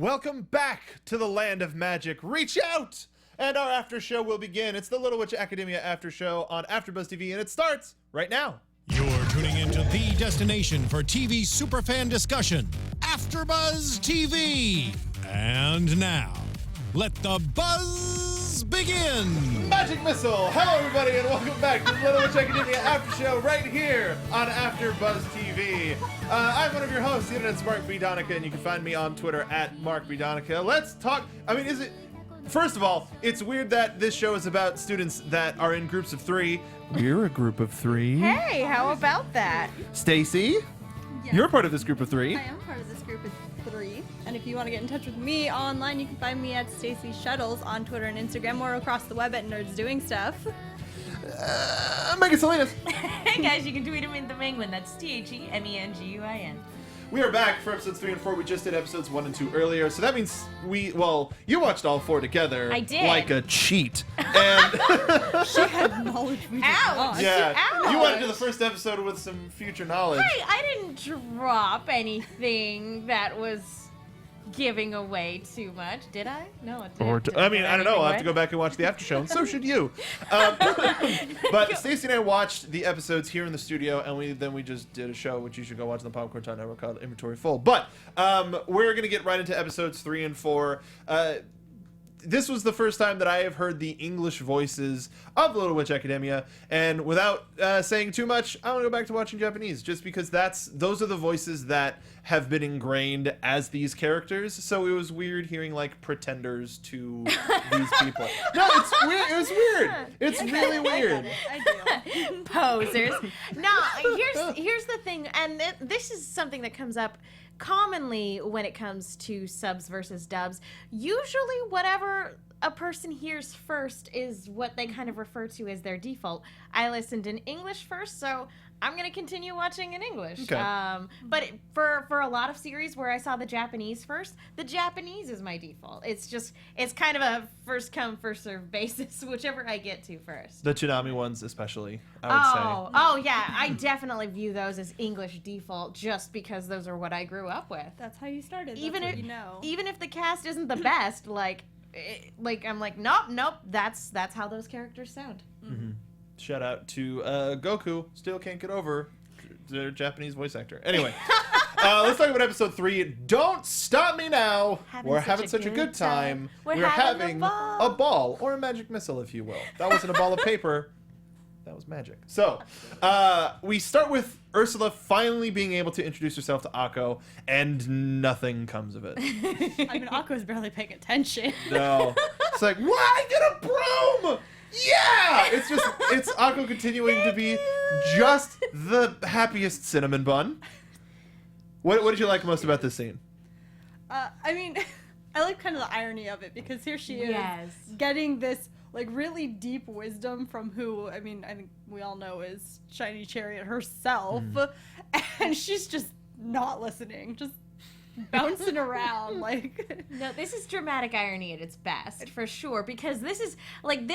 Welcome back to the land of magic. Reach out! And our after show will begin. It's the Little Witch Academia after show on AfterBuzz TV, and it starts right now. You're tuning into the destination for TV superfan discussion, AfterBuzz TV. And now, let the buzz begin. Magic Missile! Hello, everybody, and welcome back to the Little Witch Academia after show right here on AfterBuzz TV. I'm one of your hosts, the internet's Mark Donica, and you can find me on Twitter at Mark Donica. Let's talk. First of all, it's weird that this show is about students that are in groups of three. We're a group of three. Hey, how about that? Stacy, Yes. you're part of this group of three. I am part of this group of three. And if you want to get in touch with me online, you can find me at Stacey Shuttles on Twitter and Instagram or across the web at Nerds Doing Stuff. I'm Megan Salinas. Hey guys, you can tweet him in the Menguin. That's TheMenguin. We are back for episodes 3 and 4. We just did episodes 1 and 2 earlier, so that means you watched all 4 together. I did. Like a cheat. And She had knowledge we did not. yeah, Ouch. you went into the first episode with some future knowledge. Hey, I didn't drop anything that was giving away too much, did I? No, it didn't. I don't know. I'll have to go back and watch the after show, and so should you. But Stacey and I watched the episodes here in the studio, and then we just did a show, which you should go watch on the Popcorn Time Network called Inventory Full. But we're going to get right into episodes 3 and 4. This was the first time that I have heard the English voices of Little Witch Academia, and without saying too much, I want to go back to watching Japanese, just because those are the voices that have been ingrained as these characters. So it was weird hearing like pretenders to these people. No, it's weird. It was weird. It's really weird. I do. Posers. No, here's the thing, and this is something that comes up commonly when it comes to subs versus dubs. Usually whatever a person hears first is what they kind of refer to as their default. I listened in English first, so I'm going to continue watching in English. Okay. But for a lot of series where I saw the Japanese first, the Japanese is my default. It's kind of a first come, first serve basis, whichever I get to first. The Tsunami ones especially, I would say. Oh yeah, I definitely view those as English default just because those are what I grew up with. That's how you started. Even That's if what you know. even if the cast isn't the best, I'm like nope, that's how those characters sound. Mm-hmm. Shout out to Goku. Still can't get over their Japanese voice actor. Anyway, let's talk about episode 3. Don't stop me now. We're having such a good time. We're having a ball, or a magic missile, if you will. That wasn't a ball of paper. That was magic. So, we start with Ursula finally being able to introduce herself to Akko, and nothing comes of it. I mean, Akko's barely paying attention. No. It's like, why get a broom? Yeah! It's Akko continuing to be just the happiest cinnamon bun. What did you like most about this scene? I mean, I like kind of the irony of it, because here she is Yes. getting this like really deep wisdom from who, I mean, I think we all know is Shiny Chariot herself, and she's just not listening, just bouncing around like. No, this is dramatic irony at its best, for sure, because this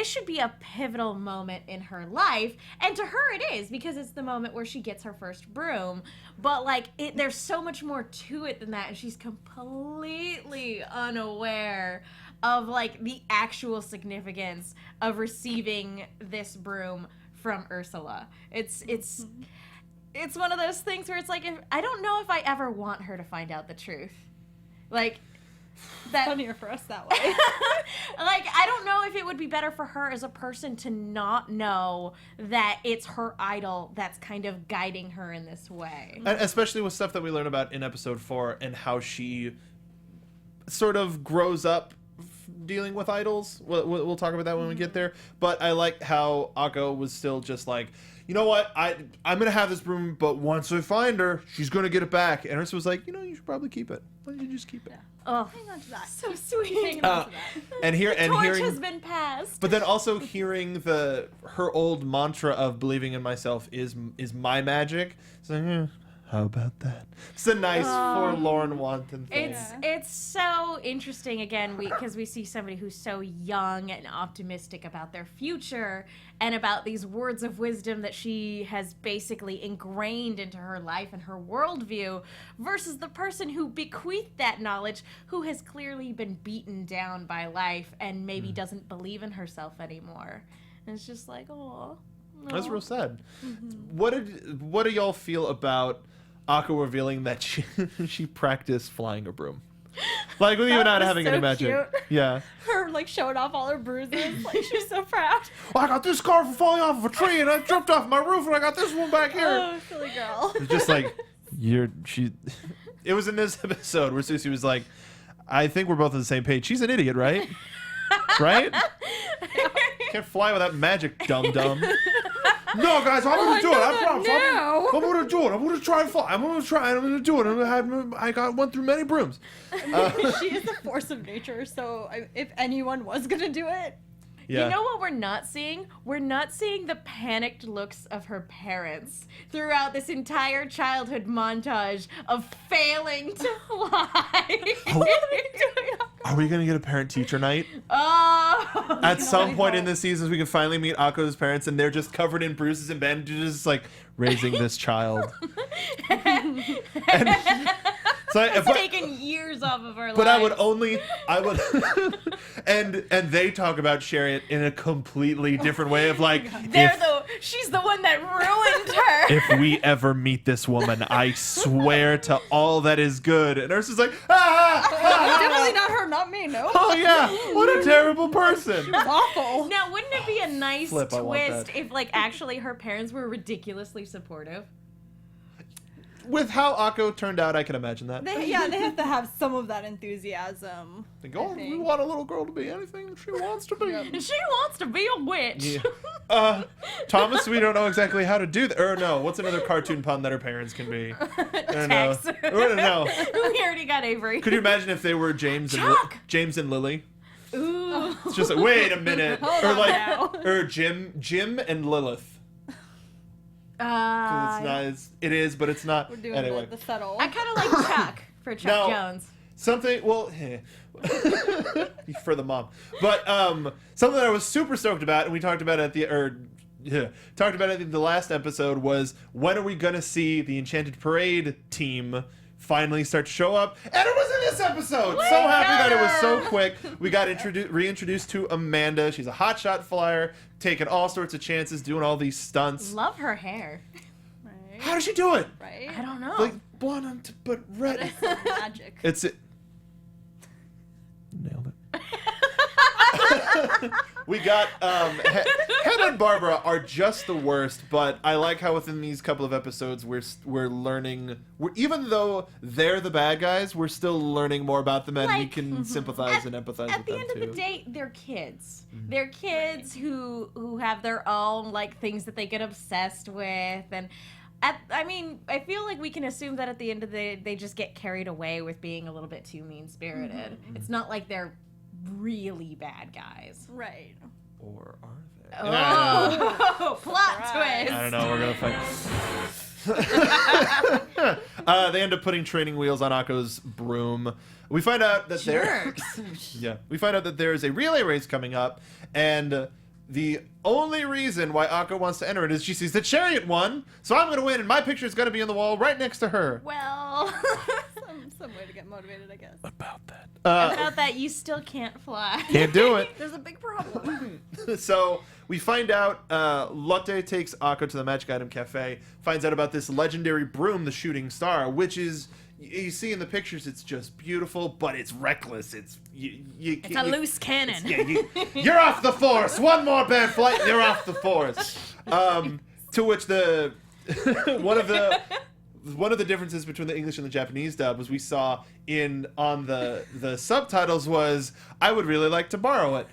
should be a pivotal moment in her life, and to her it is, because it's the moment where she gets her first broom, but there's so much more to it than that, and she's completely unaware of the actual significance of receiving this broom from Ursula. It's one of those things where it's like, I don't know if I ever want her to find out the truth. Funnier for us that way. I don't know if it would be better for her as a person to not know that it's her idol that's kind of guiding her in this way. And especially with stuff that we learn about in episode 4 and how she sort of grows up dealing with idols. We'll talk about that when we get there. But I like how Akko was still just like, you know what, I'm going to have this broom, but once I find her, she's going to get it back. And Ursula was like, you should probably keep it. Why don't you just keep it? Yeah. Oh, Hang on to that. so sweet. Hang on to that. And Torch hearing has been passed. But then also hearing her old mantra of believing in myself is my magic. It's like, How about that? It's a nice forlorn wanton thing. It's so interesting again because we see somebody who's so young and optimistic about their future and about these words of wisdom that she has basically ingrained into her life and her worldview versus the person who bequeathed that knowledge who has clearly been beaten down by life and maybe doesn't believe in herself anymore. And it's just like, oh, no. That's real sad. What do y'all feel about Akko revealing that she practiced flying a broom? Like, with you not having so any magic. cute. Yeah. Her like showing off all her bruises. Like she's so proud. Well, I got this scar from falling off of a tree, and I jumped off my roof, and I got this one back here. Oh, silly girl. It's just like It was in this episode where Susie was like, "I think we're both on the same page. She's an idiot, right? Right? Can't fly without magic, dum dum." No, guys, I'm gonna do it. I promise. I'm gonna do it. I'm gonna try and fly. I'm gonna try and I'm gonna do it. I went through many brooms. She is a force of nature, so if anyone was gonna do it, Yeah. You know what we're not seeing? We're not seeing the panicked looks of her parents throughout this entire childhood montage of failing to fly. Are we gonna get a parent-teacher night? Oh. At some point in the seasons, we can finally meet Akko's parents, and they're just covered in bruises and bandages, like raising this child. It's taken years off of our lives. But I would, and they talk about Chariot in a completely different way of like, she's the one that ruined her. if we ever meet this woman, I swear to all that is good. And Ursa's like, definitely not her, not me, no. Oh yeah, what a terrible person. Awful. Now, wouldn't it be a nice Flip, I want twist that. if, like, actually her parents were ridiculously supportive? With how Akko turned out, I can imagine that. They have to have some of that enthusiasm. They go, we want a little girl to be anything she wants to be. She wants to be a witch. Yeah. Thomas, we don't know exactly how to do that. Or no, what's another cartoon pun that her parents can be? I don't know. Tex. I don't know. We already got Avery. Could you imagine if they were James and Lily? Ooh. It's just like, wait a minute. Hold or on like, now. or Jim and Lilith. 'Cause it is, but it's not. We're doing Anyway. the subtle. I kind of like Chuck for Chuck No. Jones. Something, well, for the mom. But something that I was super stoked about, and we talked about it at the last episode, was when are we going to see the Enchanted Parade team finally start to show up? And it was in this episode! So happy that it was so quick. We got reintroduced to Amanda. She's a hotshot flyer, taking all sorts of chances, doing all these stunts. Love her hair. Right? How does she do it? Right? I don't know. Like, blonde, but red. It's magic. Nailed it. We got Hannah and Barbara are just the worst, but I like how within these couple of episodes we're learning. Even though they're the bad guys, we're still learning more about them, and we Like, can sympathize and empathize At with the them end too. of the day, they're kids. They're kids who have their own like things that they get obsessed with, and I feel like we can assume that at the end of the day, they just get carried away with being a little bit too mean-spirited. It's not like they're really bad guys. Right. Or are they? Oh, plot Surprise. twist. I don't know. We're gonna fight. They end up putting training wheels on Akko's broom. We find out that we find out that there is a relay race coming up, and the only reason why Akko wants to enter it is she sees the Chariot won, so I'm gonna win, and my picture is gonna be on the wall right next to her. Well, Some way to get motivated, I guess. About that. about that, you still can't fly. Can't do it. There's a big problem. So we find out Lotte takes Akko to the Magic Item Cafe, finds out about this legendary broom, the Shooting Star, which is, you see in the pictures, it's just beautiful, but it's reckless. It's a loose cannon. You're off the force. One more bad flight, and you're off the force. To which the one of the differences between the English and the Japanese dub was we saw on the subtitles was, I would really like to borrow it.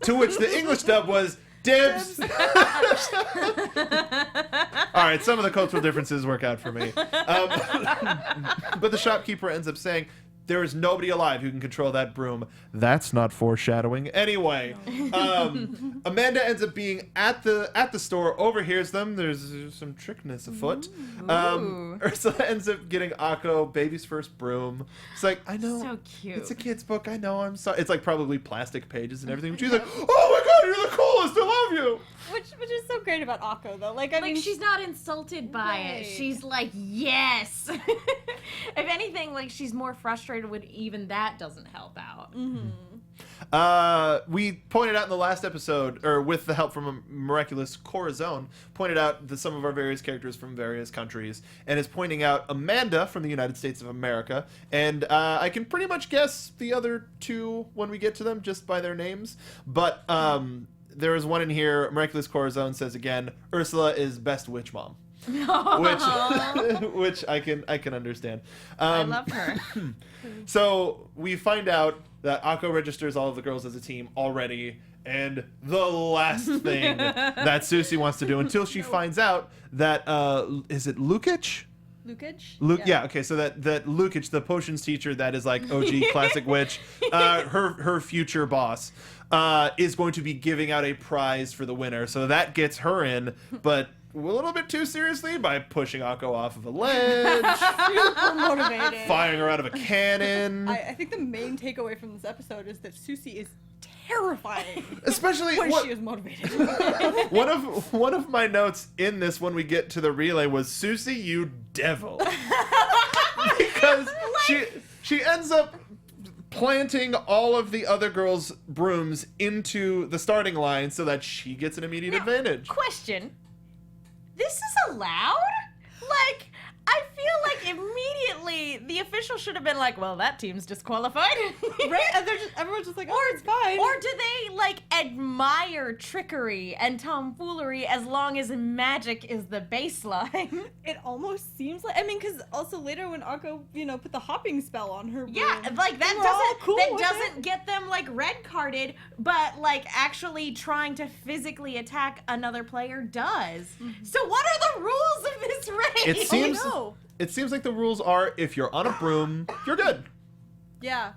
To which the English dub was, dibs. All right, some of the cultural differences work out for me. But the shopkeeper ends up saying, there is nobody alive who can control that broom. That's not foreshadowing. Anyway, Amanda ends up being at the store, overhears them. There's some trickness afoot. Ursula ends up getting Akko, baby's first broom. It's like, I know. So cute. It's a kid's book. I know. I'm sorry. It's like probably plastic pages and everything. But she's like, oh my God, you're the coolest. I love you. Which is so great about Akko, though. Like, I mean, she's not insulted by it. She's like, yes. If anything, like, she's more frustrated when even that doesn't help out. We pointed out in the last episode, or with the help from a miraculous Corazon, pointed out some of our various characters from various countries, and is pointing out Amanda from the United States of America, and I can pretty much guess the other two when we get to them just by their names, but there is one in here. Miraculous Corazon says again, Ursula is best witch mom. which I can understand. I love her. So we find out that Akko registers all of the girls as a team already, and the last thing that Susie wants to do until she finds out that is it Lukic? Lukic? Yeah. Okay. So that Lukic, the potions teacher, that is like OG classic witch, her future boss, is going to be giving out a prize for the winner. So that gets her in, but a little bit too seriously by pushing Akko off of a ledge, Super motivated. firing her out of a cannon. I think the main takeaway from this episode is that Susie is terrifying. Especially when she is motivated. one of my notes in this when we get to the relay was, Susie, you devil. Because she ends up planting all of the other girls' brooms into the starting line so that she gets an immediate advantage. Question. This is allowed? Like, I feel like immediately the official should have been like, well, that team's disqualified. Right? And everyone's just like, oh, it's fine. Or do they, like, admire trickery and tomfoolery as long as magic is the baseline? It almost seems like, I mean, because also later when Akko, put the hopping spell on her Yeah, broom, like, they were all cool with that doesn't it. get them, like, red carded, but, like, actually trying to physically attack another player does. So what are the rules of this race? It seems like the rules are, if you're on a broom, you're good. Yeah.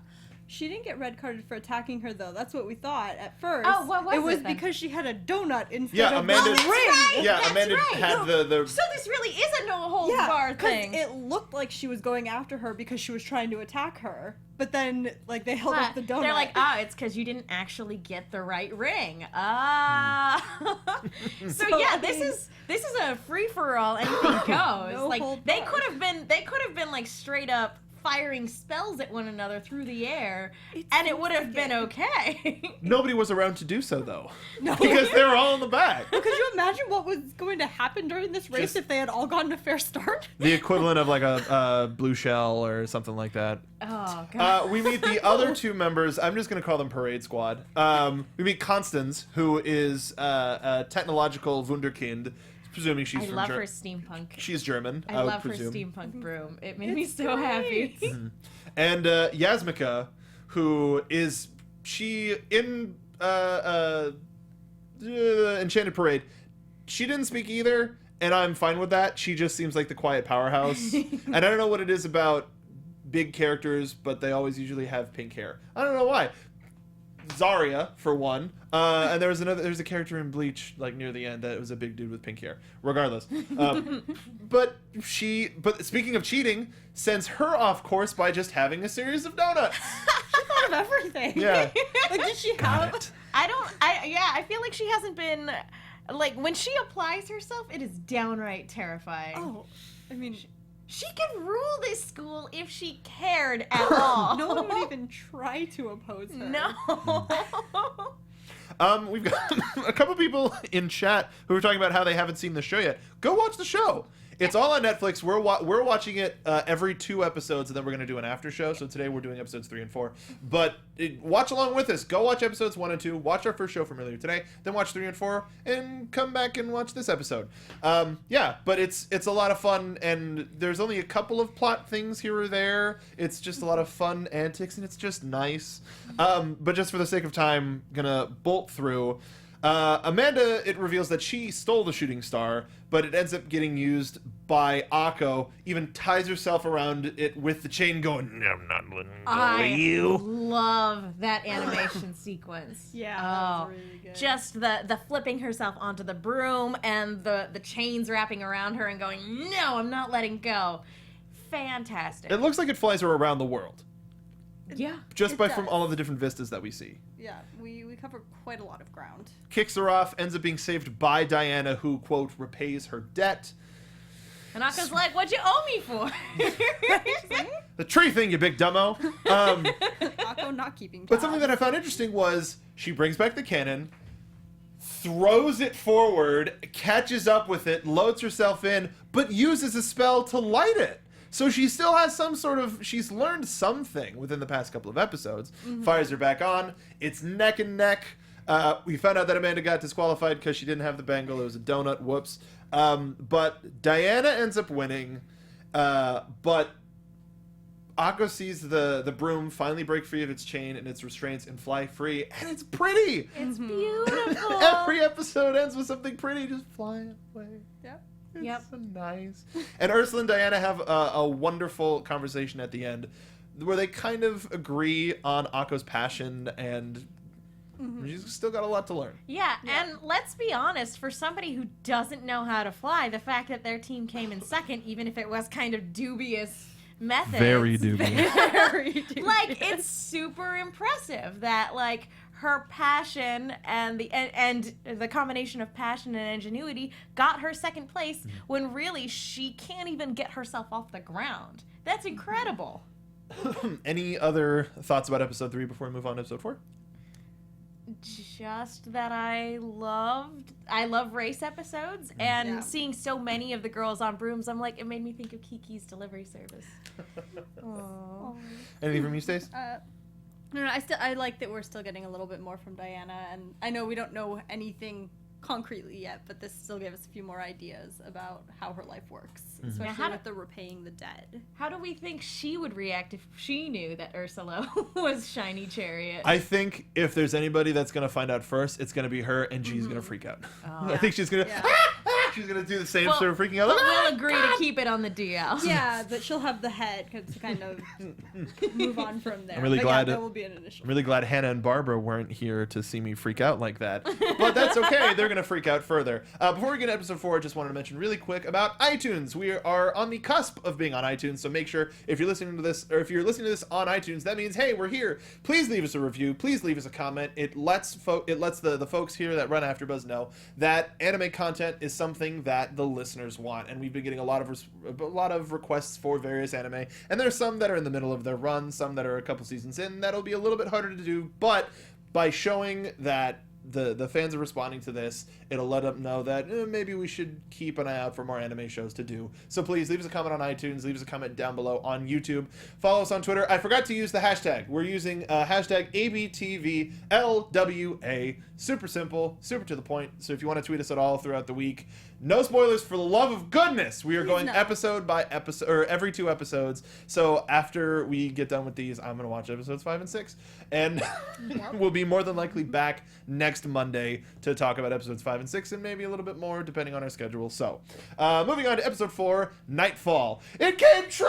She didn't get red carded for attacking her, though. That's what we thought at first. Oh, what was it? Was it then? because she had a donut instead Yeah, of Amanda. a ring. Right, Yeah, that's Amanda right. had the. So this really is a no holds bar thing. it looked like she was going after her because she was trying to attack her. But then, like, they held up the donut. They're like, it's because you didn't actually get the right ring. So yeah, this is a free for all. Anything goes. No Like hold they barred. could have been like straight up firing spells at one another through the air, and it would have been okay. Nobody was around to do so, though. No. Because they were all in the back. Could you imagine what was going to happen during this race Just- if they had all gotten a fair start? The equivalent of like a blue shell or something like that. Oh god. We meet the other two members. I'm just going to call them Parade Squad. We meet Constance, who is a technological wunderkind, presuming she's I from love Germany. her steampunk. She's German, I I would love her presume. steampunk broom. It made me so happy. And Yasmika, who is in Enchanted Parade. She didn't speak either, and I'm fine with that. She just seems like the quiet powerhouse. And I don't know what it is about big characters, but they always usually have pink hair. I don't know why. Zarya, for one. And there's a character in Bleach, like near the end, that was a big dude with pink hair. Regardless. But speaking of cheating, sends her off course by just having a series of donuts. She thought of everything. Yeah. Like, did she have... I feel like she hasn't been, like, when she applies herself, it is downright terrifying. Oh, I mean... She could rule this school if she cared at all. No one would even try to oppose her. No. We've got a couple people in chat who are talking about how they haven't seen the show yet. Go watch the show. It's all on Netflix. We're watching it every 2 episodes, and then we're going to do an after show. So today we're doing episodes 3 and 4. But watch along with us. Go watch episodes 1 and 2. Watch our first show from earlier today. Then watch 3 and 4, and come back and watch this episode. Yeah, but it's a lot of fun, and there's only a couple of plot things here or there. It's just a lot of fun antics, and it's just nice. But just for the sake of time, gonna bolt through. Amanda, it reveals that she stole the shooting star, but it ends up getting used by Akko, even ties herself around it with the chain going, "No, I'm not letting go I of you." love that animation sequence. Yeah, that was really good. Just the flipping herself onto the broom and the chains wrapping around her and going, "No, I'm not letting go." Fantastic. It looks like it flies her around the world, Yeah. just It by does. from all of the different vistas that we see. Yeah, we cover quite a lot of ground. Kicks her off, ends up being saved by Diana, who, quote, repays her debt. And Akko's like, "What'd you owe me for?" The tree thing, you big dumbo. Akko not keeping But something that I found interesting was she brings back the cannon, throws it forward, catches up with it, loads herself in, but uses a spell to light it. So she still has some sort of, she's learned something within the past couple of episodes. Fires her back on. It's neck and neck. We found out that Amanda got disqualified because she didn't have the bangle. It was a donut. Whoops. But Diana ends up winning. But Akko sees the broom finally break free of its chain and its restraints and fly free. And it's pretty. It's beautiful. Every episode ends with something pretty just flying away. Yeah. It's Yep. so nice. And Ursula and Diana have a wonderful conversation at the end where they kind of agree on Akko's passion, and she's still got a lot to learn. Yeah, and let's be honest, for somebody who doesn't know how to fly, the fact that their team came in second, even if it was kind of dubious methods. Very dubious. Very dubious. Like, it's super impressive that, like, her passion and the combination of passion and ingenuity got her second place when really she can't even get herself off the ground. That's incredible. Any other thoughts about episode 3 before we move on to episode 4? Just that I love race episodes, and Yeah. seeing so many of the girls on brooms, I'm like, it made me think of Kiki's delivery service. Aww. Anything from you, Stace? No, I like that we're still getting a little bit more from Diana, and I know we don't know anything concretely yet, but this still gave us a few more ideas about how her life works, especially Yeah, how with the repaying the dead. How do we think she would react if she knew that Ursula was Shiny Chariot? I think if there's anybody that's going to find out first, it's going to be her, and she's going to freak out. I think she's going to... Yeah. She's going to do the same Well, sort of freaking out. But we'll agree to keep it on the DL. Yeah, but she'll have the head to kind of move on from there. I'm really But glad yeah, it- there will be an initial. I'm really glad Hannah and Barbara weren't here to see me freak out like that. But that's okay. They're going to freak out further. Before we get to episode 4, I just wanted to mention really quick about iTunes. We are on the cusp of being on iTunes, so make sure if you're listening to this, or if you're listening to this on iTunes, that means, hey, we're here. Please leave us a review. Please leave us a comment. It lets the folks here that run AfterBuzz know that anime content is something that the listeners want, and we've been getting a lot of requests for various anime, and there's some that are in the middle of their run, some that are a couple seasons in, that'll be a little bit harder to do, but by showing that the fans are responding to this, it'll let them know that maybe we should keep an eye out for more anime shows to do. So please leave us a comment on iTunes, leave us a comment down below on YouTube, follow us on Twitter. I forgot to use the hashtag. We're using hashtag ABTVLWA. Super simple, super to the point. So if you want to tweet us at all throughout the week, no spoilers, for the love of goodness. We are going no. episode by episode, or every 2 episodes. So after we get done with these, I'm going to watch episodes 5 and 6. And we'll be more than likely back next Monday to talk about episodes 5 and 6 and maybe a little bit more depending on our schedule. So moving on to episode 4, Nightfall. It came true!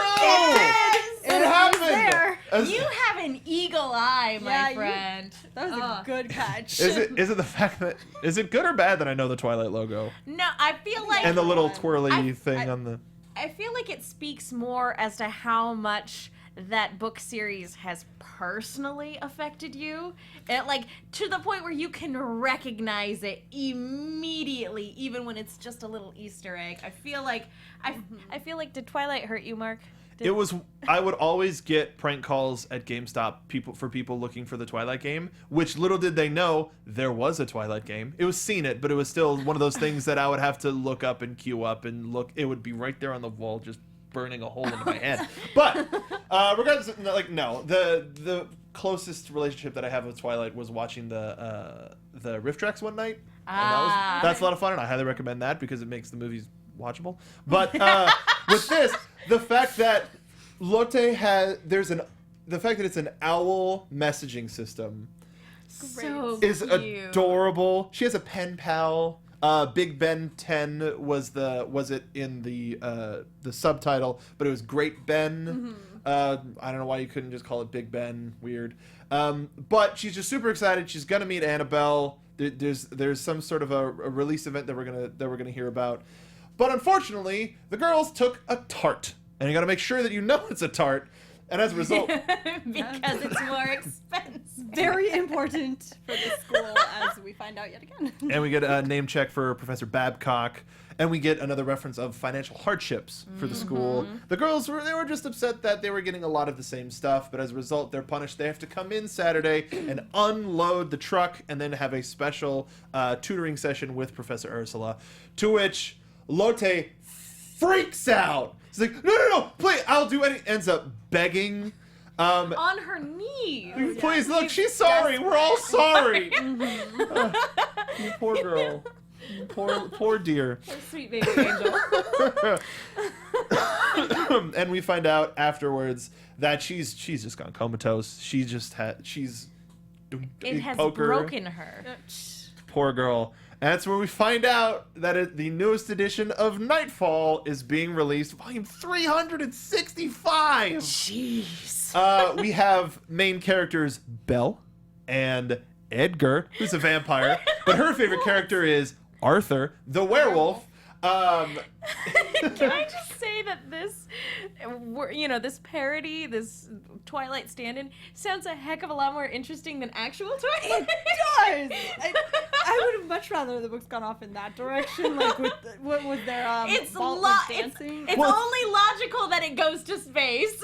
It happened! There. As- You have an eagle eye, my Yeah, you- friend. That was a good catch. Is it the fact that, is it good or bad that I know the Twilight logo? No, I feel like And the little fun. twirly thing on the... I feel like it speaks more as to how much that book series has personally affected you. And like to the point where you can recognize it immediately, even when it's just a little Easter egg. I feel like did Twilight hurt you, Mark? It was. I would always get prank calls at GameStop people looking for the Twilight game, which little did they know there was a Twilight game. It was seen it, but it was still one of those things that I would have to look up and queue up and look. It would be right there on the wall, just burning a hole into my head. But regardless, no, the closest relationship that I have with Twilight was watching the riff tracks one night. And that's a lot of fun, and I highly recommend that because it makes the movies watchable. But with this, the fact that Lotte the fact that it's an owl messaging system So is cute. adorable. She has a pen pal. Big Ben 10 was it in the subtitle, but it was Great Ben. I don't know why you couldn't just call it Big Ben. Weird. But she's just super excited. She's gonna meet Annabelle. There's some sort of a release event that we're gonna hear about. But unfortunately, the girls took a tart, and you got to make sure that you know it's a tart. And as a result, because it's more expensive. Very important for this school, as we find out yet again. and we get a name check for Professor Babcock, and we get another reference of financial hardships for the school. The girls were just upset that they were getting a lot of the same stuff, but as a result, they're punished. They have to come in Saturday and unload the truck, and then have a special tutoring session with Professor Ursula, to which Lotte freaks out. She's like, no, please, I'll do anything. Ends up begging. On her knees. Please, look, she's sorry. We're all sorry. You poor girl. You poor dear. Sweet baby angel. And we find out afterwards that she's just gone comatose. She's It has poker. broken her. Poor girl. And that's where we find out that the newest edition of Nightfall is being released, volume 365. Jeez. We have main characters Belle and Edgar, who's a vampire, but her favorite character is Arthur, the werewolf. Can I just say that this parody, this Twilight stand-in, sounds a heck of a lot more interesting than actual Twilight. It does. I would have much rather the book's gone off in that direction, like with what was their It's dancing. It's only logical that it goes to space.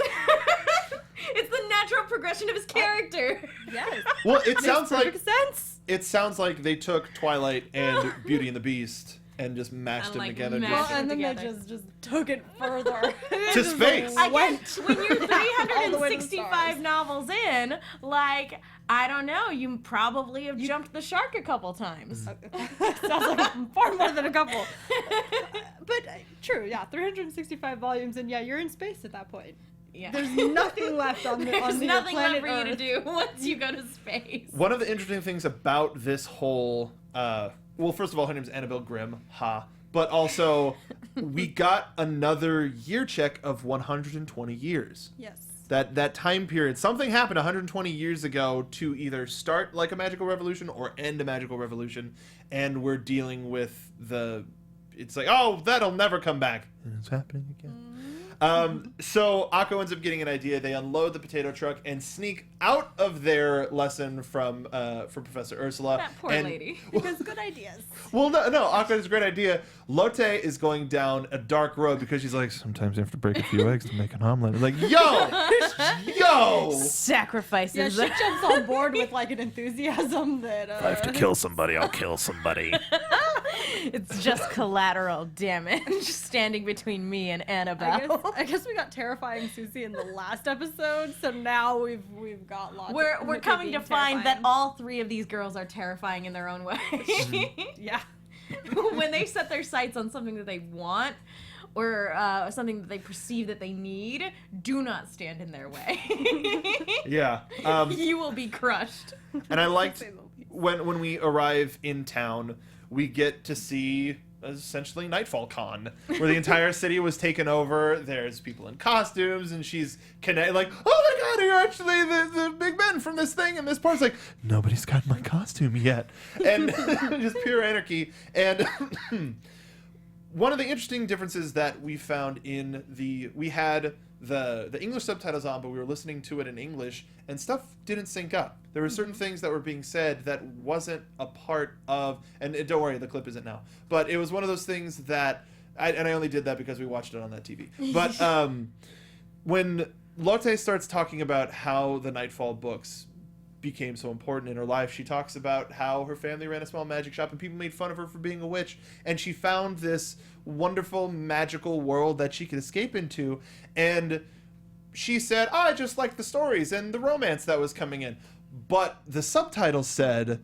It's the natural progression of his character. Yes. Well, it sounds like Makes perfect sense. it sounds like they took Twilight and Beauty and the Beast and just mashed And, them like, together. mashed Well, them and then they together. just took it further To space. Again, when you're All the way to the 365 stars. novels in, like, I don't know, you probably have jumped the shark a couple times. Sounds like far more than a couple. But true, yeah, 365 volumes, and yeah, you're in space at that point. Yeah. There's nothing left on the There's the nothing left planet for you to Earth. do once you go to space. One of the interesting things about this whole, well, first of all, her name's Annabelle Grimm, but also we got another year check of 120 years. Yes. That time period, something happened 120 years ago to either start like a magical revolution or end a magical revolution, and we're dealing with it's like, oh, that'll never come back. And it's happening again. So Akko ends up getting an idea. They unload the potato truck and sneak out of their lesson from Professor Ursula. That poor and, lady. Because good ideas. Well, no, Akko has a great idea. Lotte is going down a dark road because she's like, sometimes you have to break a few eggs to make an omelet. Like, yo! Sacrifices. Yeah, she jumps on board with like an enthusiasm that. If I have to kill somebody, I'll kill somebody. It's just collateral damage standing between me and Annabelle. I guess we got terrifying Susie in the last episode, so now we've got lots. We're coming to find that all three of these girls are terrifying in their own way. Yeah. When they set their sights on something that they want or something that they perceive that they need, do not stand in their way. Yeah. You will be crushed. And I liked when we arrive in town, we get to see essentially Nightfall Con, where the entire city was taken over. There's people in costumes, and she's like, oh my god, you're actually the Big Ben from this thing, and this part's like, nobody's got my costume yet. And just pure anarchy. And one of the interesting differences that we found we had the English subtitles on, but we were listening to it in English, and stuff didn't sync up. There were certain things that were being said that wasn't a part of, and don't worry, the clip isn't now, but it was one of those things that, I only did that because we watched it on that TV. But when Lotte starts talking about how the Nightfall books became so important in her life, she talks about how her family ran a small magic shop and people made fun of her for being a witch, and she found this wonderful magical world that she could escape into, and she said, I just liked the stories and the romance that was coming in. But the subtitles said,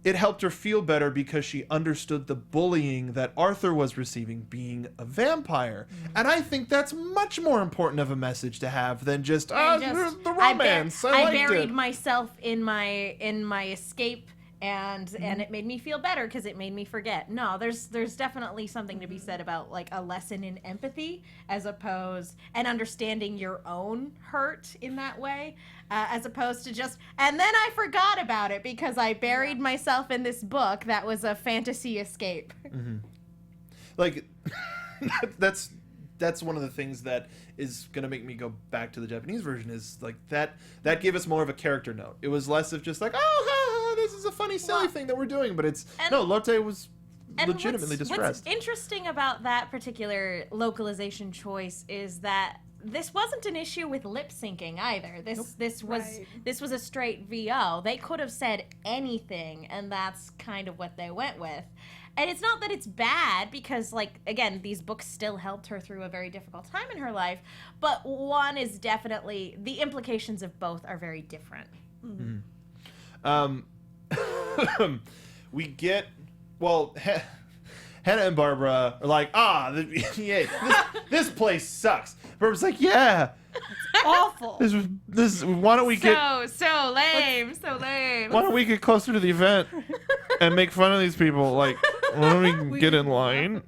it helped her feel better because she understood the bullying that Arthur was receiving being a vampire. And I think that's much more important of a message to have than just, the romance. I buried it. myself in my escape, and it made me feel better because it made me forget. No, there's definitely something to be said about like a lesson in empathy as opposed and understanding your own hurt in that way, as opposed to just and then I forgot about it because I buried myself in this book that was a fantasy escape. Like that's one of the things that is gonna make me go back to the Japanese version is like that gave us more of a character note. It was less of just like, this is a funny, silly thing that we're doing, but Lotte was legitimately distressed. What's interesting about that particular localization choice is that this wasn't an issue with lip syncing either. This was a straight VO. They could have said anything, and that's kind of what they went with. And it's not that it's bad because, like, again, these books still helped her through a very difficult time in her life, but one is definitely the implications of both are very different. We get Hannah and Barbara are like, this place sucks. Barbara's like, yeah, It's awful. This. Why don't we get so lame. Why don't we get closer to the event and make fun of these people? Like, why don't we get in line?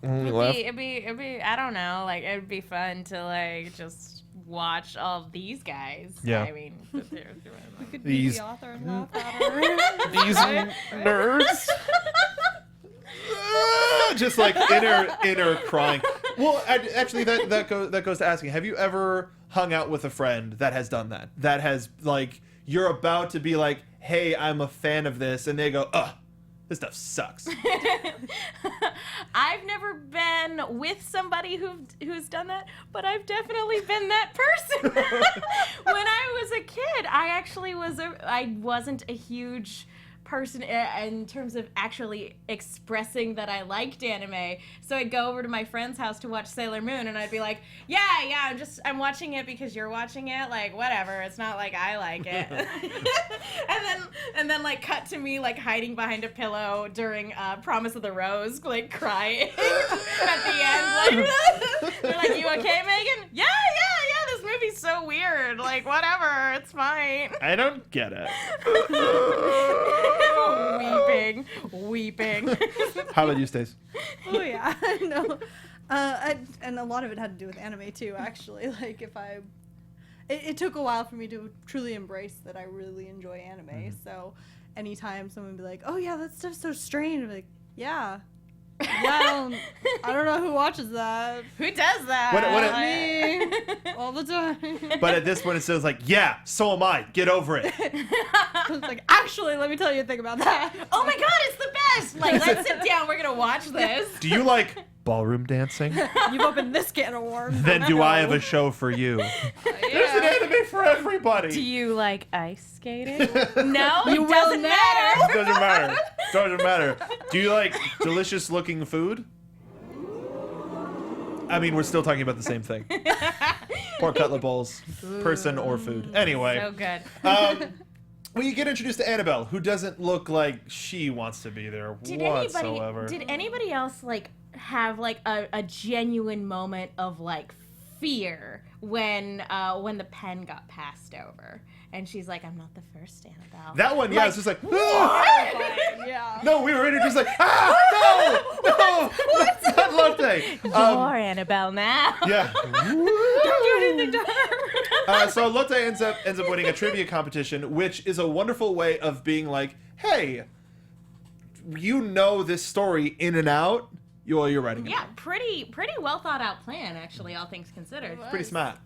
It'd be. I don't know. Like, it'd be fun to like just watch all of these guys. Yeah. I mean, We could be These- the author and laugh at her. These nerds. Just like inner crying. Well, actually, that goes to asking: have you ever hung out with a friend that has done that? That has like you're about to be like, "Hey, I'm a fan of this," and they go, "Ugh, this stuff sucks." I've never been with somebody who's done that, but I've definitely been that person. When I was a kid, I wasn't a huge person in terms of actually expressing that I liked anime. So I'd go over to my friend's house to watch Sailor Moon, and I'd be like, yeah, I'm watching it because you're watching it. Like, whatever. It's not like I like it. and then like cut to me like hiding behind a pillow during Promise of the Rose, like crying at the end. Like, they're like, you okay, Megan? Yeah. This movie's so weird. Like, whatever. It's fine. I don't get it. Weeping. How about you, Stace? Oh yeah, no. And a lot of it had to do with anime too. Actually, like it took a while for me to truly embrace that I really enjoy anime. So, anytime someone would be like, "Oh yeah, that stuff's so strange," I'm like, "Yeah." I don't know who watches that. Who does that? Me all the time. But at this point, it says like, "Yeah, so am I. Get over it." It's like, actually, let me tell you a thing about that. Oh my god, it's the best! Like, let's sit down. We're gonna watch this. Do you like ballroom dancing? You've opened this can of worms. Then do I have a show for you? There's an anime for everybody. Do you like ice skating? No, You it will doesn't never. matter. Doesn't matter. Do you like delicious looking food? I mean, we're still talking about the same thing. Pork cutlet bowls, person or food. Anyway. So good. Well, you get introduced to Annabelle, who doesn't look like she wants to be there whatsoever. Did anybody else like have like a genuine moment of like fear when the pen got passed over and she's like, I'm not the first Annabelle? That one, yeah, it's just like, Yeah. no, we were introduced like, no, not Lotte. You're Annabelle now. Yeah. Don't do anything to her. So Lotte ends up winning a trivia competition, which is a wonderful way of being like, hey, you know this story in and out. You're writing it. Yeah, pretty well thought out plan, actually, all things considered. Pretty smart.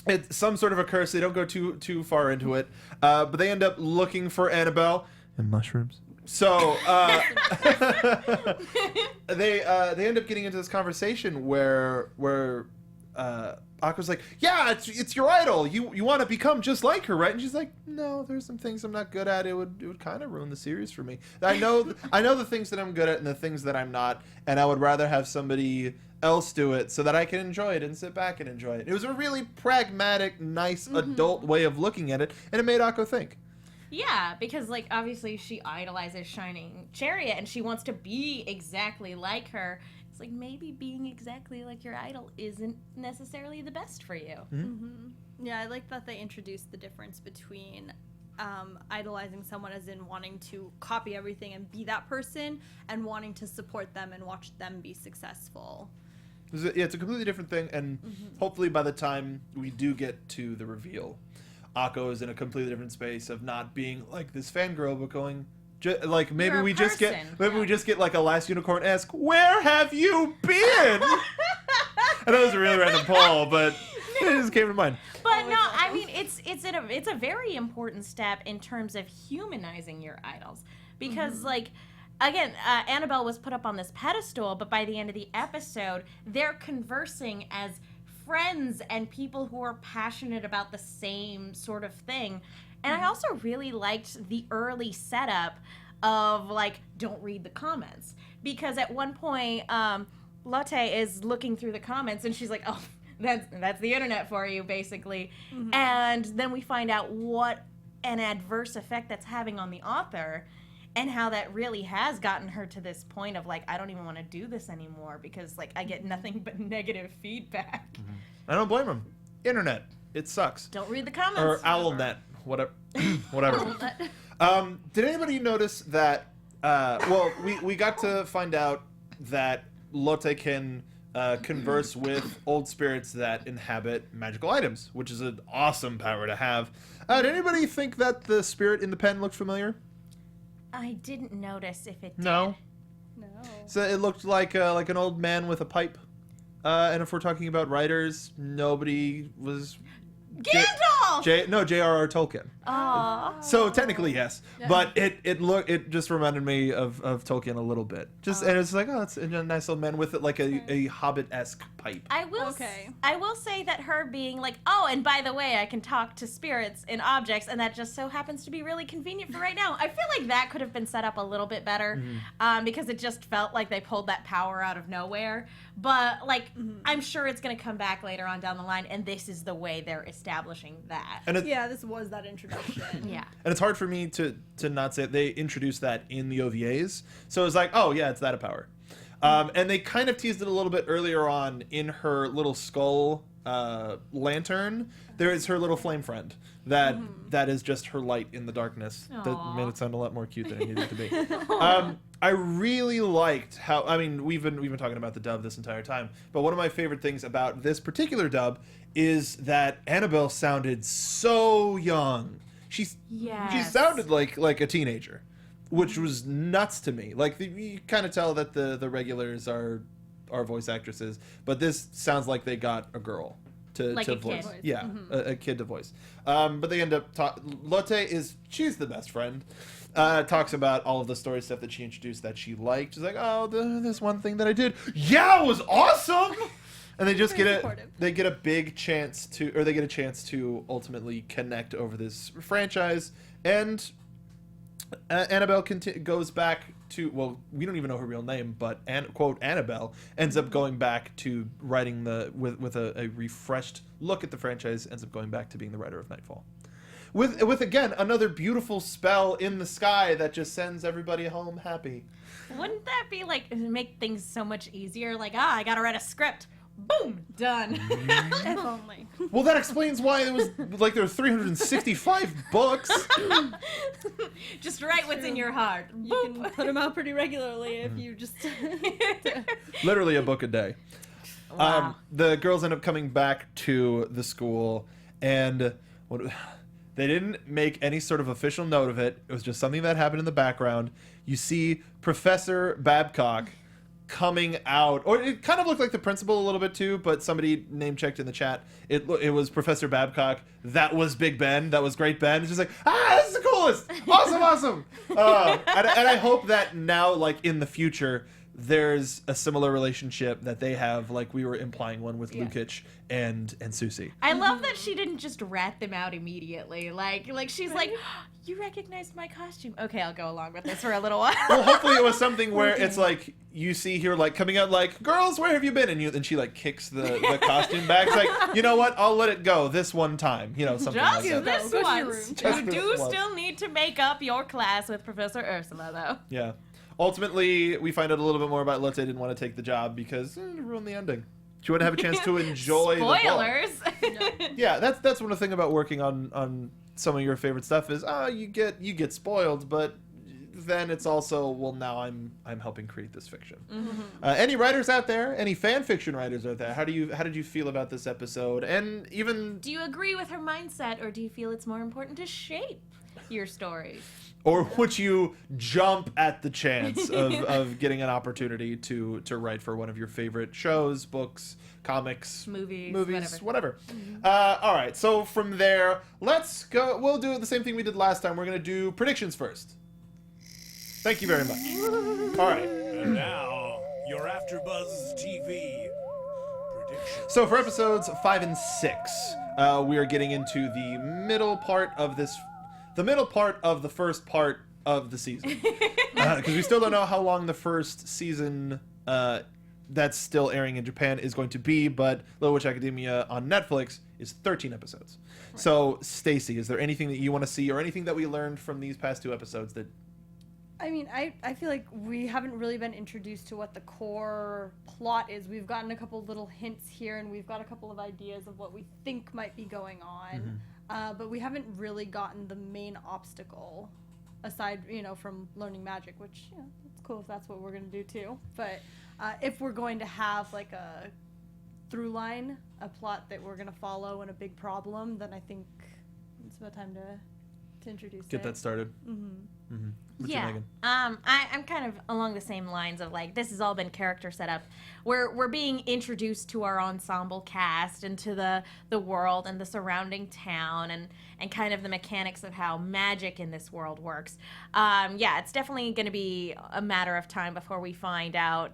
It's some sort of a curse. They don't go too far into it, but they end up looking for Annabelle and mushrooms. So they end up getting into this conversation where Aqua's like, yeah, it's your idol. You want to become just like her, right? And she's like, no, there's some things I'm not good at. It would kind of ruin the series for me. I know the things that I'm good at and the things that I'm not, and I would rather have somebody else do it so that I can enjoy it and sit back and enjoy it. It was a really pragmatic, nice adult way of looking at it, and it made Aqua think. Yeah, because like obviously she idolizes Shining Chariot and she wants to be exactly like her. It's like maybe being exactly like your idol isn't necessarily the best for you. Yeah, I like that they introduced the difference between idolizing someone as in wanting to copy everything and be that person, and wanting to support them and watch them be successful. It's a completely different thing, and hopefully by the time we do get to the reveal, Akko is in a completely different space of not being like this fangirl, but going like maybe You're a we just get person. we just get like a Last Unicorn esque. Where have you been? I know it was a really random poll, but it just came to mind. But no, I mean it's a very important step in terms of humanizing your idols, because like again, Annabelle was put up on this pedestal, but by the end of the episode, they're conversing as friends and people who are passionate about the same sort of thing. And I also really liked the early setup of like, don't read the comments, because at one point Lotte is looking through the comments and she's like, oh, that's the internet for you, basically. And then we find out what an adverse effect that's having on the author, and how that really has gotten her to this point of like, I don't even want to do this anymore because like I get nothing but negative feedback. I don't blame him. Internet, it sucks. Don't read the comments. Or Owlnet, whatever. Whatever. Did anybody notice that? Well, we got to find out that Lotte can converse with old spirits that inhabit magical items, which is an awesome power to have. Did anybody think that the spirit in the pen looked familiar? I didn't notice if it did. No. No. So it looked like an old man with a pipe. And if we're talking about writers, nobody was... Gandalf! J.R.R. Tolkien. Aww. So technically yes, but it just reminded me of Tolkien a little bit. And it's like, oh, it's a nice old man with it like a Hobbit-esque pipe. I will say that her being like, oh, and by the way, I can talk to spirits and objects, and that just so happens to be really convenient for right now. I feel like that could have been set up a little bit better, because it just felt like they pulled that power out of nowhere. But like, I'm sure it's gonna come back later on down the line, and this is the way they're establishing that. And Yeah, this was that introduction. Yeah. And it's hard for me to not say they introduced that in the OVAs. So it's like, oh yeah, it's that a power. And they kind of teased it a little bit earlier on in her little skull lantern. There is her little flame friend that is just her light in the darkness. That made it sound a lot more cute than it needed to be. I really liked how, I mean, we've been talking about the dub this entire time, but one of my favorite things about this particular dub is that Annabelle sounded so young. She sounded like a teenager, which was nuts to me. Like you kind of tell that the regulars are voice actresses, but this sounds like they got a girl to voice. Kid. Yeah, a kid to voice. But they end up Lotte she's the best friend. Talks about all of the story stuff that she introduced that she liked. She's like, oh, this one thing that I did, yeah, it was awesome. And they just get a big chance to, or they get a chance to ultimately connect over this franchise. And Annabelle goes back to, well, we don't even know her real name, but quote Annabelle ends up going back to writing with a refreshed look at the franchise. Ends up going back to being the writer of Nightfall. With again another beautiful spell in the sky that just sends everybody home happy. Wouldn't that be like make things so much easier? Like, I gotta write a script. Boom, done. If only. Well, that explains why it was like there were 365 books. Just write what's in your heart. You can put them out pretty regularly if you just... Literally a book a day. Wow. The girls end up coming back to the school, and they didn't make any sort of official note of it. It was just something that happened in the background. You see Professor Babcock coming out, or it kind of looked like the principal a little bit too, but somebody name checked in the chat. It was Professor Babcock. That was Big Ben. That was Great Ben. It's just like, this is the coolest. Awesome. And I hope that now, like in the future, there's a similar relationship that they have, like we were implying one with Yeah. Lukic and Susie. I love that she didn't just rat them out immediately. Like she's like, you recognized my costume. Okay, I'll go along with this for a little while. Well, hopefully it was something where it's like you see her like coming out like, girls, where have you been? And she like kicks the costume back. It's like, you know what? I'll let it go this one time. You know, something Just like that. this Go to your once. room. Just You this do once. still need to make up your class with Professor Ursula, though. Yeah. Ultimately, we find out a little bit more about Lotte didn't want to take the job because it ruined the ending. She wouldn't have a chance to enjoy the book. Spoilers. Yeah, that's one of the thing about working on some of your favorite stuff is you get spoiled, but then it's also, well, now I'm helping create this fiction. Any writers out there? Any fan fiction writers out there? How did you feel about this episode? And even Do you agree with her mindset, or do you feel it's more important to shape your story? or would you jump at the chance of getting an opportunity to write for one of your favorite shows, books, comics, Movies, whatever. All right, so from there, let's go. We'll do the same thing we did last time. We're going to do predictions first. Thank you very much. All right. And now, your AfterBuzz TV predictions. So for episodes 5 and 6, we are getting into the middle part of the first part of the season, because we still don't know how long the first season that's still airing in Japan is going to be. But Little Witch Academia on Netflix is 13 episodes. Right. So Stacey, is there anything that you want to see or anything that we learned from these past 2 episodes that? I mean, I feel like we haven't really been introduced to what the core plot is. We've gotten a couple little hints here, and we've got a couple of ideas of what we think might be going on. But we haven't really gotten the main obstacle, aside, from learning magic, which, it's cool if that's what we're going to do too. But if we're going to have like a through line, a plot that we're going to follow and a big problem, then I think it's about time to introduce Get it. that started. What you Yeah, thinking? I'm kind of along the same lines of like, this has all been character set up. We're being introduced to our ensemble cast and to the world and the surrounding town and kind of the mechanics of how magic in this world works. Yeah, it's definitely going to be a matter of time before we find out,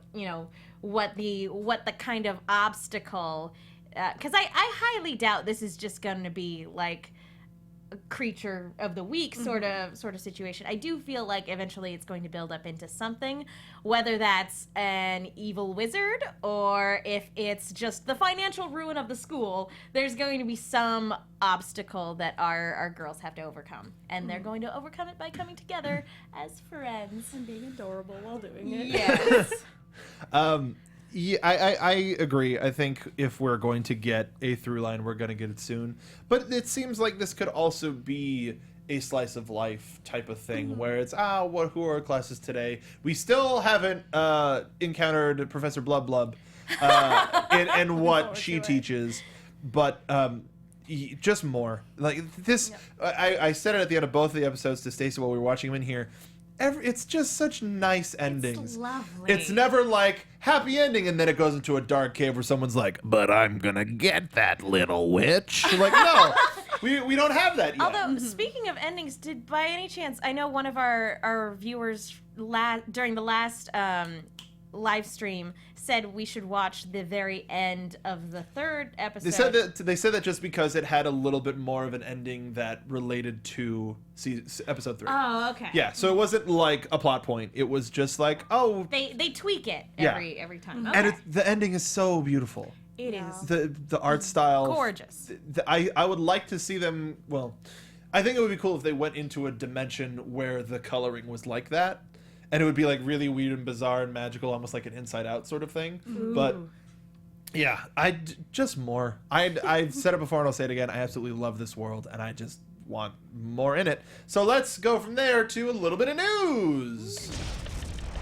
what the kind of obstacle. Because I highly doubt this is just going to be like creature of the week sort of situation. I do feel like eventually it's going to build up into something, whether that's an evil wizard or if it's just the financial ruin of the school. There's going to be some obstacle that our girls have to overcome, and they're going to overcome it by coming together as friends And being adorable while doing it. yes Yeah, I agree. I think if we're going to get a through line, we're going to get it soon. But it seems like this could also be a slice of life type of thing, where it's, who are our classes today? We still haven't encountered Professor Blub Blub and what she teaches, but just more. Like this, I said it at the end of both of the episodes to Stacey while we were watching them in here. It's just such nice endings. it's lovely. It's never like happy ending and then it goes into a dark cave where someone's like, but I'm gonna get that little witch. Like, no, we don't have that yet. Although, speaking of endings, did by any chance, I know one of our viewers during the last live stream said we should watch the very end of the 3rd episode. They said that just because it had a little bit more of an ending that related to episode 3. Oh, okay. Yeah, so it wasn't like a plot point. It was just like, They tweak it Yeah. every time. Okay. and the ending is so beautiful. It is The art style, gorgeous. I would like to see them. Well, I think it would be cool if they went into a dimension where the coloring was like that, and it would be like really weird and bizarre and magical, almost like an Inside Out sort of thing. Ooh. But yeah, just more. I've said it before and I'll say it again. I absolutely love this world, and I just want more in it. So let's go from there to a little bit of news.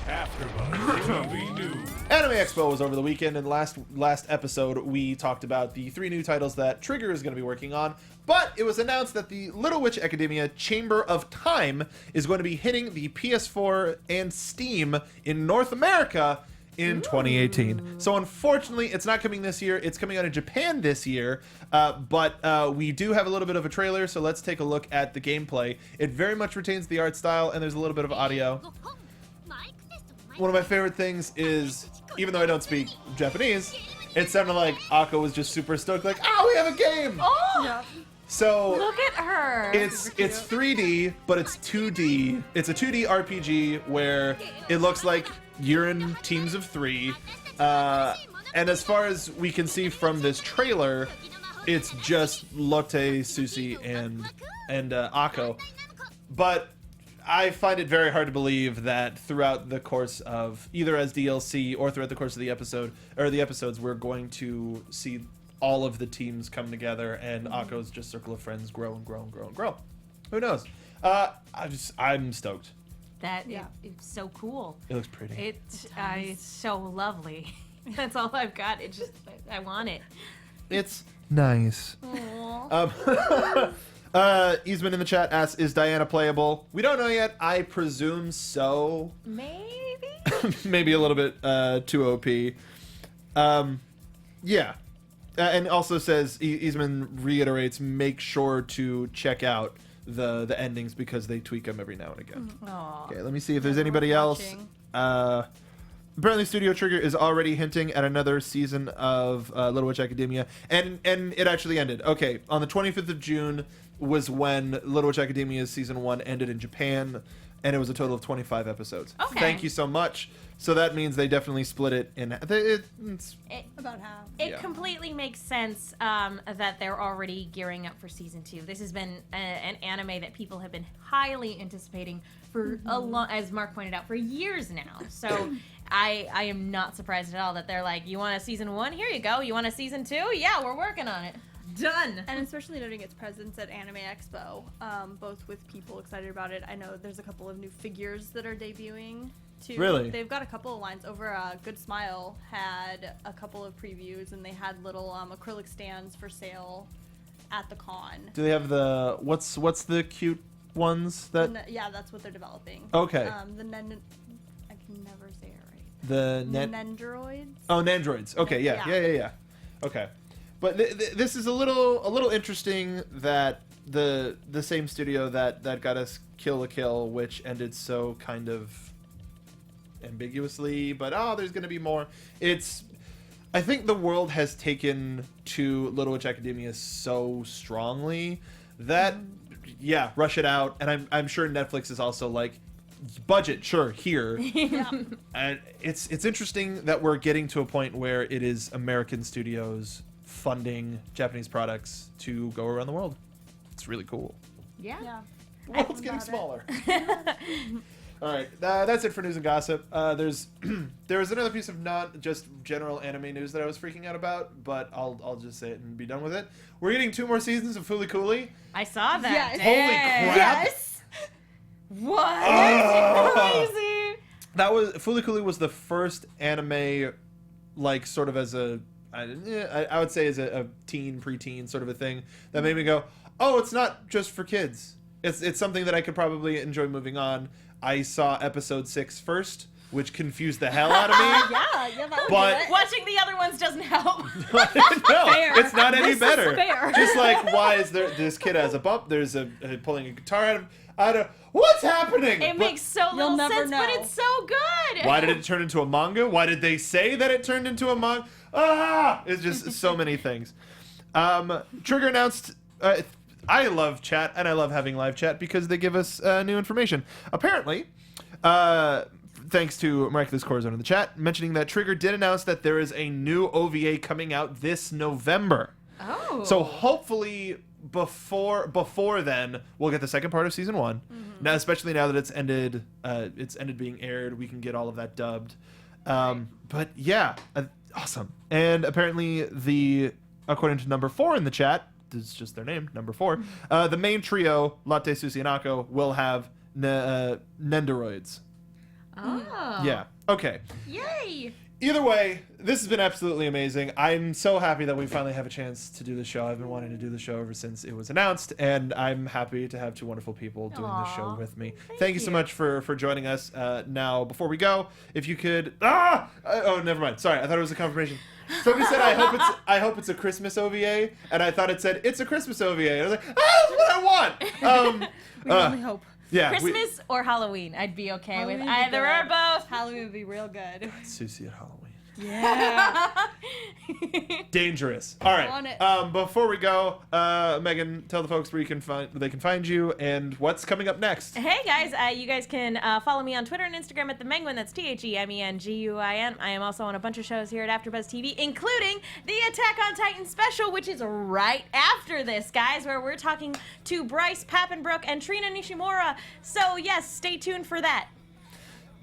AfterBuzz TV News. Anime Expo was over the weekend, and last episode we talked about the 3 new titles that Trigger is going to be working on, but it was announced that the Little Witch Academia Chamber of Time is going to be hitting the PS4 and Steam in North America in 2018. So unfortunately, it's not coming this year. It's coming out in Japan this year, but we do have a little bit of a trailer, so let's take a look at the gameplay. It very much retains the art style, and there's a little bit of audio. one of my favorite things is, even though I don't speak Japanese, it sounded like Akko was just super stoked, like, oh, we have a game! Oh, Yeah. So look at her. it's 3D, but it's 2D. It's a 2D RPG where it looks like you're in teams of 3. And as far as we can see from this trailer, it's just Lotte, Susie, and Akko. But I find it very hard to believe that throughout the course of either as DLC or throughout the course of the episode or the episodes, we're going to see all of the teams come together and Akko's just circle of friends grow and grow and grow and grow. Who knows? I'm stoked. It's so cool. It looks pretty. It's so lovely. That's all I've got. It just I want it. It's nice. Eastman in the chat asks, is Diana playable? We don't know yet. I presume so. Maybe. Maybe a little bit too OP. Yeah. And also says, Eastman reiterates, make sure to check out the endings because they tweak them every now and again. Aw. Okay, let me see if there's anybody else. Apparently Studio Trigger is already hinting at another season of Little Witch Academia, and it actually ended. Okay, on the 25th of June was when Little Witch Academia's season 1 ended in Japan, and it was a total of 25 episodes. Okay. Thank you so much. So that means they definitely split it in. It's About half. It Yeah. completely makes sense that they're already gearing up for season 2. This has been an anime that people have been highly anticipating for a long, as Mark pointed out, for years now. So I am not surprised at all that they're like, you want a season 1? Here you go. You want a season 2? Yeah, we're working on it. Done. And especially noting its presence at Anime Expo, both with people excited about it. I know there's a couple of new figures that are debuting too. Really? They've got a couple of lines over. Good Smile had a couple of previews, and they had little acrylic stands for sale at the con. do they have the what's the cute ones that Yeah, that's what they're developing. Okay. I can never say it right. the Nendroids. Oh, Nandroids. Okay, yeah. Okay, but this is a little interesting that the same studio that got us Kill la Kill, which ended so kind of ambiguously, but there's gonna be more. I think the world has taken to Little Witch Academia so strongly that rush it out, and I'm sure Netflix is also like, budget, sure, here. Yeah. And it's interesting that we're getting to a point where it is American studios funding Japanese products to go around the world. It's really cool. Yeah. Yeah. The world's getting smaller. All right, that's it for news and gossip. There was another piece of not just general anime news that I was freaking out about, but I'll just say it and be done with it. We're getting 2 more seasons of Fooly Cooly. I saw that. Yes. Dang. Holy crap. Yes. What? Crazy. That was Fooly Cooly was the first anime, like sort of as a, I would say as a teen, preteen sort of a thing that made me go, oh, it's not just for kids. It's something that I could probably enjoy moving on. I saw episode 6 first, which confused the hell out of me. Yeah, that would But- do it. Watching the other ones doesn't help. No, Fair. it's not any This is better. fair. Just like, why is this kid has a bump? There's a pulling a guitar out of what's happening? It makes so You'll little never sense, but know. it's so good. Why did it turn into a manga? Why did they say that it turned into a manga? It's just so many things. Trigger announced. I love chat, and I love having live chat because they give us new information. Apparently, thanks to Miraculous Corazon in the chat, mentioning that Trigger did announce that there is a new OVA coming out this November. Oh. So hopefully before then, we'll get the second part of season 1. Now, especially now that it's ended being aired, we can get all of that dubbed. But yeah, awesome. And apparently according to number 4 in the chat, this is just their name, number 4, the main trio, Latte, Susie, and Akko, will have Nendoroids. Oh. Yeah. Okay. Yay. Either way, this has been absolutely amazing. I'm so happy that we finally have a chance to do the show. I've been wanting to do the show ever since it was announced, and I'm happy to have 2 wonderful people doing the show Aw, with me. thank Thank you so you. much for joining us. Now, before we go, if you could... oh, never mind. Sorry, I thought it was a confirmation. Somebody said, I hope it's a Christmas OVA, and I thought it said, it's a Christmas OVA. And I was like, that's what I want! We only hope. Yeah, Christmas or Halloween, I'd be okay with Halloween would be either or good. both. Halloween would be real good. Susie at Halloween. Yeah. Dangerous. All right. On it. Before we go, Megan, tell the folks where they can find you and what's coming up next. Hey guys, you guys can follow me on Twitter and Instagram at TheMenguin. That's TheMenguin. I am also on a bunch of shows here at AfterBuzz TV, including the Attack on Titan special, which is right after this, guys, where we're talking to Bryce Papenbrook and Trina Nishimura. So yes, stay tuned for that.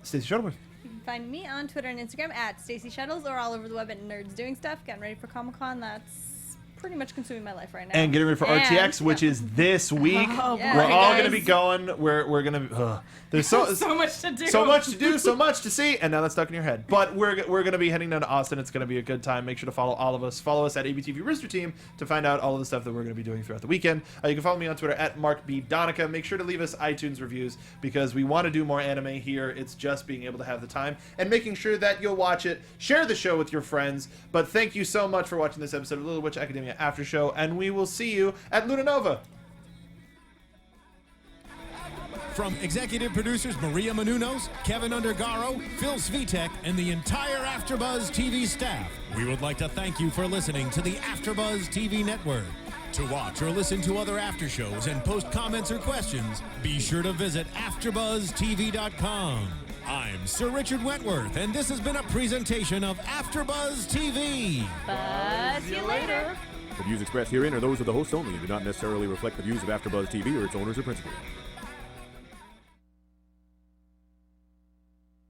Stacey Shuttleworth. You can find me on Twitter and Instagram at Stacey Shuttles or all over the web at Nerds Doing Stuff. Getting ready for Comic-Con. That's pretty much consuming my life right now. And getting ready for RTX, which is this week. Oh, Yeah. We're all guys. going to be going. We're going to. There's so much to do. So much to do, so much to see, and now that's stuck in your head. But we're going to be heading down to Austin. It's going to be a good time. Make sure to follow all of us. Follow us at ABTV Rooster Team to find out all of the stuff that we're going to be doing throughout the weekend. You can follow me on Twitter at Mark Donica. Make sure to leave us iTunes reviews because we want to do more anime here. It's just being able to have the time and making sure that you'll watch it. Share the show with your friends. But thank you so much for watching this episode of Little Witch Academia After Show, and we will see you at Luna Nova. From executive producers Maria Menounos, Kevin Undergaro, Phil Svitek, and the entire AfterBuzz TV staff, we would like to thank you for listening to the AfterBuzz TV network. To watch or listen to other after shows and post comments or questions, be sure to visit AfterBuzzTV.com. I'm Sir Richard Wentworth, and this has been a presentation of AfterBuzz TV. See you later. The views expressed herein are those of the hosts only and do not necessarily reflect the views of AfterBuzz TV or its owners or principals.